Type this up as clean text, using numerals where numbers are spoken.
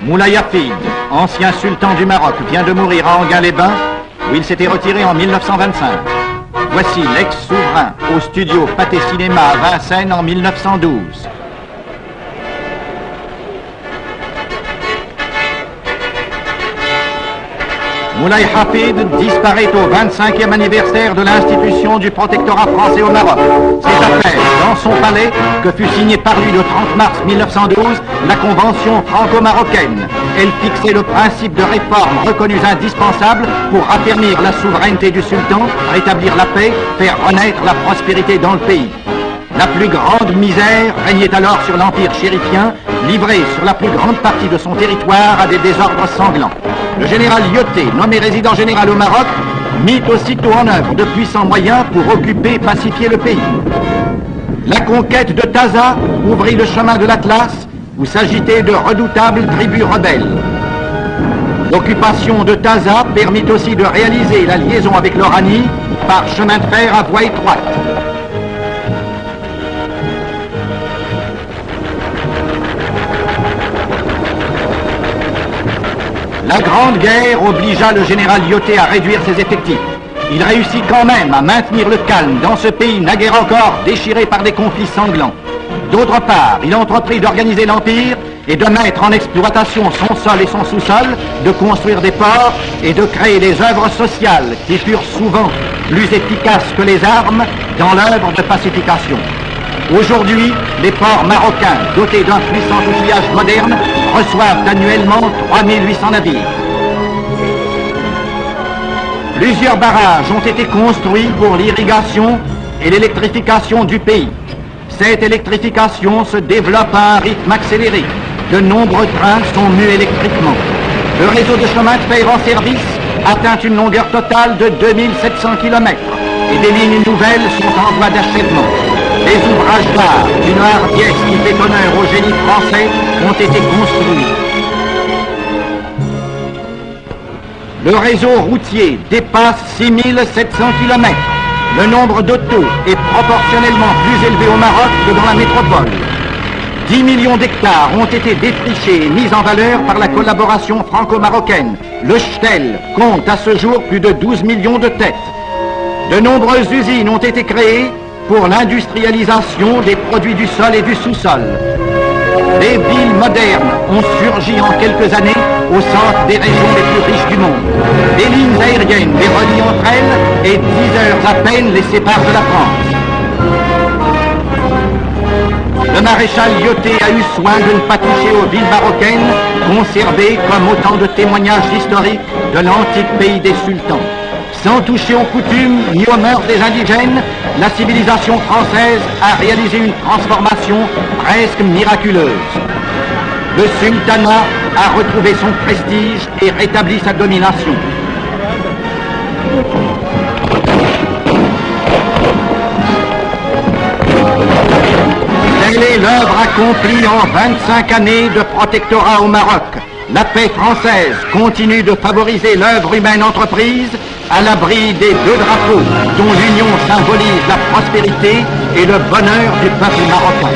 Moulay Hafid, ancien sultan du Maroc, vient de mourir à Enghien-les-Bains, où il s'était retiré en 1925. Voici l'ex-souverain au studio Pathé Cinéma à Vincennes en 1912. Moulay Hafid disparaît au 25e anniversaire de l'institution du protectorat français au Maroc. C'est à faire dans son palais que fut signée par lui le 30 mars 1912 la convention franco-marocaine. Elle fixait le principe de réformes reconnues indispensables pour affermir la souveraineté du sultan, rétablir la paix, faire renaître la prospérité dans le pays. La plus grande misère régnait alors sur l'empire chérifien, livré sur la plus grande partie de son territoire à des désordres sanglants. Le général Lyautey, nommé résident général au Maroc, mit aussitôt en œuvre de puissants moyens pour occuper et pacifier le pays. La conquête de Taza ouvrit le chemin de l'Atlas, où s'agitaient de redoutables tribus rebelles. L'occupation de Taza permit aussi de réaliser la liaison avec l'Oranie par chemin de fer à voie étroite. La Grande Guerre obligea le général Lyautey à réduire ses effectifs. Il réussit quand même à maintenir le calme dans ce pays naguère encore déchiré par des conflits sanglants. D'autre part, il entreprit d'organiser l'Empire et de mettre en exploitation son sol et son sous-sol, de construire des ports et de créer des œuvres sociales qui furent souvent plus efficaces que les armes dans l'œuvre de pacification. Aujourd'hui, les ports marocains, dotés d'un puissant outillage moderne, reçoivent annuellement 3800 navires. Plusieurs barrages ont été construits pour l'irrigation et l'électrification du pays. Cette électrification se développe à un rythme accéléré. De nombreux trains sont mus électriquement. Le réseau de chemin de fer en service atteint une longueur totale de 2700 km et des lignes nouvelles sont en voie d'achèvement. Les ouvrages d'art d'une hardiesse qui fait honneur au génie français ont été construits. Le réseau routier dépasse 6700 km. Le nombre d'autos est proportionnellement plus élevé au Maroc que dans la métropole. 10 millions d'hectares ont été défrichés et mis en valeur par la collaboration franco-marocaine. Le Shtel compte à ce jour plus de 12 millions de têtes. De nombreuses usines ont été créées pour l'industrialisation des produits du sol et du sous-sol. Des villes modernes ont surgi en quelques années au centre des régions les plus riches du monde. Des lignes aériennes les relient entre elles et 10 heures à peine les séparent de la France. Le maréchal Lyautey a eu soin de ne pas toucher aux villes marocaines, conservées comme autant de témoignages historiques de l'antique pays des sultans. Sans toucher aux coutumes ni aux mœurs des indigènes, la civilisation française a réalisé une transformation presque miraculeuse. Le sultanat a retrouvé son prestige et rétabli sa domination. Telle est l'œuvre accomplie en 25 années de protectorat au Maroc. La paix française continue de favoriser l'œuvre humaine entreprise à l'abri des deux drapeaux dont l'union symbolise la prospérité et le bonheur du peuple marocain.